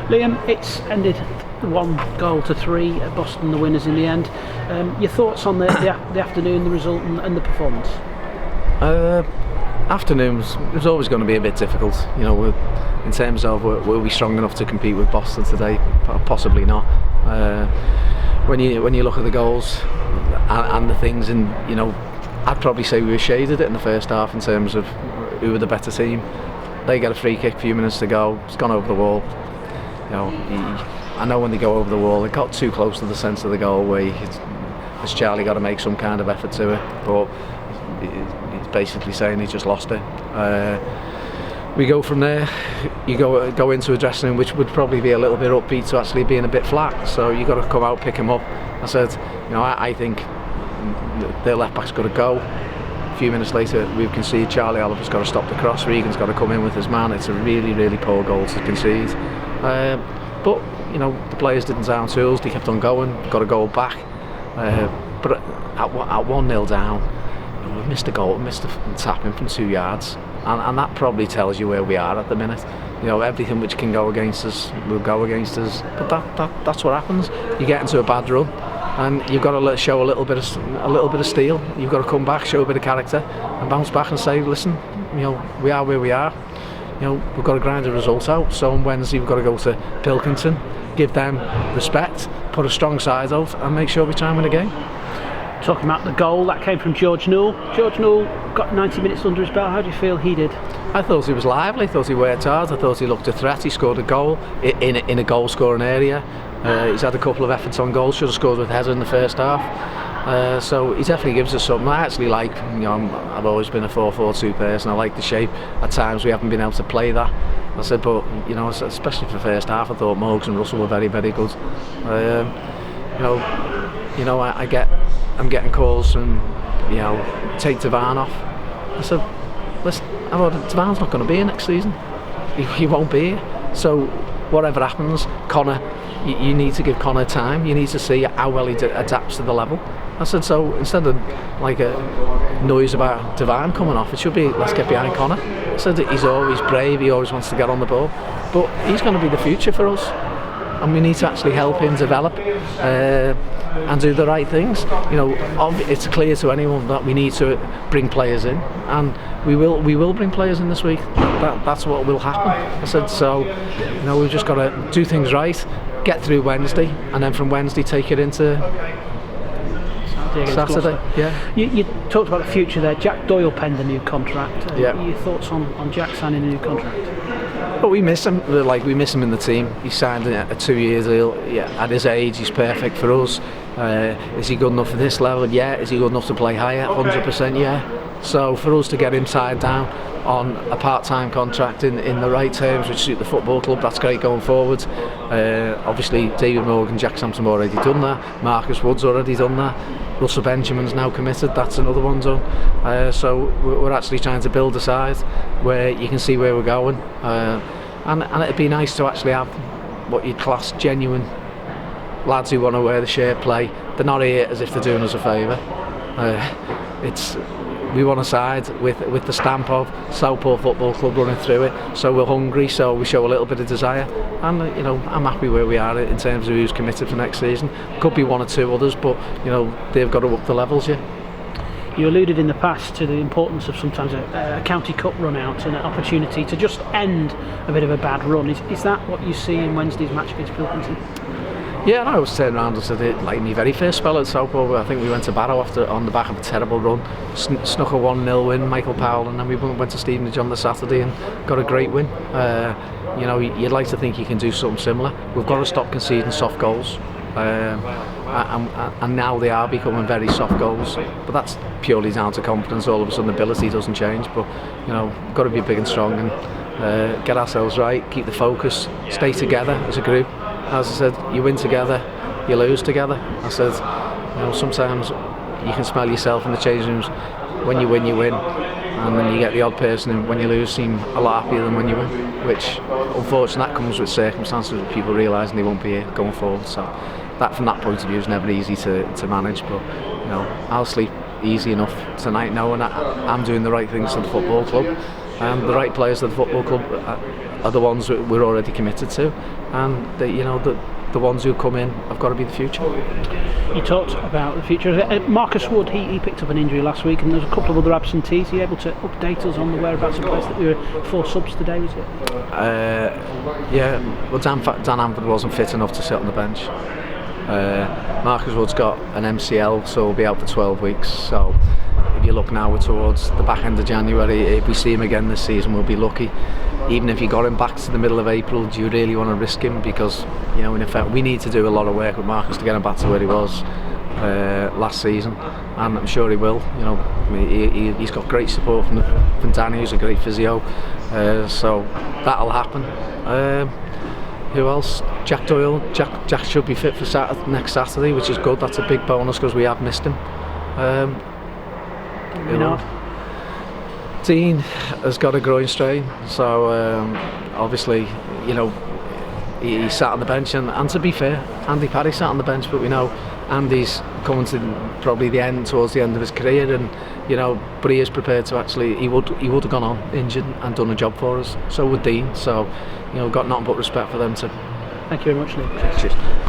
Liam, it's ended 1-3 at Boston, the winners in the end. Your thoughts on the afternoon, the result and the performance? Afternoons, it was always going to be a bit difficult, in terms of were we strong enough to compete with Boston today? Possibly not. When you look at the goals and the things, and I'd probably say we were shaded it in the first half in terms of who were the better team. They get a free kick, a few minutes to go, it's gone over the wall. I know when they go over the wall, it got too close to the centre of the goal where has Charlie got to make some kind of effort to it, but he's basically saying he just lost it. We go from there, you go into a dressing room which would probably be a little bit upbeat to actually being a bit flat, so you've got to come out, pick him up. I said, I think their left back's got to go. A few minutes later we concede, Charlie Oliver's got to stop the cross, Regan's got to come in with his man. It's a really, really poor goal to concede. But the players didn't down tools, they kept on going, got a goal back. But at 1-0 down, we missed a goal, missed a tap in from 2 yards. And that probably tells you where we are at the minute. Everything which can go against us will go against us. But that's what happens. You get into a bad run, and you've got to show a little bit of steel. You've got to come back, show a bit of character, and bounce back and say, listen, we are where we are. We've got to grind the result out. So on Wednesday we've got to go to Pilkington, give them respect, put a strong side out, and make sure we try and win a game. Talking about the goal, that came from George Newell. George Newell got 90 minutes under his belt. How do you feel he did? I thought he was lively, I thought he worked hard, I thought he looked a threat. He scored a goal in a goal scoring area. He's had a couple of efforts on goal, should have scored with header in the first half. So he definitely gives us something. I actually like, I've always been a 4-4-2 person. I like the shape. At times we haven't been able to play that. I said, but especially for the first half, I thought Morgs and Russell were very, very good. I'm getting calls from, take Tavan off. I said, listen, Tavan's not going to be here next season. He won't be here. So whatever happens, Connor, you need to give Connor time. You need to see how well he adapts to the level. I said, so instead of like a noise about Tavan coming off, it should be, let's get behind Connor. I said that he's always brave, he always wants to get on the ball, but he's going to be the future for us, and we need to actually help him develop and do the right things. It's clear to anyone that we need to bring players in, and we will bring players in this week. That's what will happen. I said, so we've just got to do things right, get through Wednesday, and then from Wednesday take it into Saturday. Yeah. You talked about the future there. Jack Doyle penned a new contract. Your thoughts on Jack signing a new contract? Well, we miss him. We miss him in the team. He signed a 2-year deal. Yeah, at his age, he's perfect for us. Is he good enough for this level? Yeah. Is he good enough to play higher? 100%. Yeah. So for us to get him tied down on a part-time contract in the right terms which suit the football club, that's great going forward. Obviously David Morgan, Jack Sampson already done that, Marcus Wood's already done that, Russell Benjamin's now committed, that's another one done. So we're actually trying to build a side where you can see where we're going, and it'd be nice to actually have what you'd class genuine lads who want to wear the shirt, play. They're not here as if they're doing us a favour. We want a side with the stamp of Southport Football Club running through it, so we're hungry, so we show a little bit of desire, and I'm happy where we are in terms of who's committed for next season. Could be one or two others, but they've got to up the levels. You alluded in the past to the importance of sometimes a county cup run out and an opportunity to just end a bit of a bad run. Is that what you see in Wednesday's match against Pilkington? Yeah, I was turning around and said it like my very first spell at Southport. I think we went to Barrow on the back of a terrible run, snuck a 1-0 win, Michael Powell, and then we went to Stevenage on the Saturday and got a great win. You'd like to think you can do something similar. We've got to stop conceding soft goals, and now they are becoming very soft goals. But that's purely down to confidence. All of a sudden, ability doesn't change. But we've got to be big and strong and get ourselves right, keep the focus, stay together as a group. As I said, you win together, you lose together. I said, sometimes you can smell yourself in the changing rooms. When you win, you win, and then you get the odd person who, when you lose, seem a lot happier than when you win. Which, unfortunately, that comes with circumstances of people realising they won't be here going forward. So, that from that point of view is never easy to manage. But I'll sleep easy enough tonight knowing that I'm doing the right things for the football club, and the right players at the football club are the ones that we're already committed to, and the ones who come in have got to be the future. You talked about the future. Marcus Wood, he picked up an injury last week, and there's a couple of other absentees. Are you able to update us on the whereabouts of place that we were 4 subs today, was it? Yeah, well, Dan Amford wasn't fit enough to sit on the bench. Marcus Wood's got an MCL, so he'll be out for 12 weeks. So if you look now, we're towards the back end of January. If we see him again this season, we'll be lucky. Even if you got him back to the middle of April, do you really want to risk him? Because in effect, we need to do a lot of work with Marcus to get him back to where he was last season, and I'm sure he will. He's got great support from Danny, who's a great physio, so that'll happen. Who else? Jack Doyle. Jack should be fit for next Saturday, which is good. That's a big bonus because we have missed him. Dean has got a groin strain, so obviously, he sat on the bench, and to be fair, Andy Parry sat on the bench, but we know Andy's coming to probably towards the end of his career, and but he is prepared to actually. He would have gone on injured and done a job for us. So would Dean. So got nothing but respect for them too. Thank you very much, Lee. Cheers.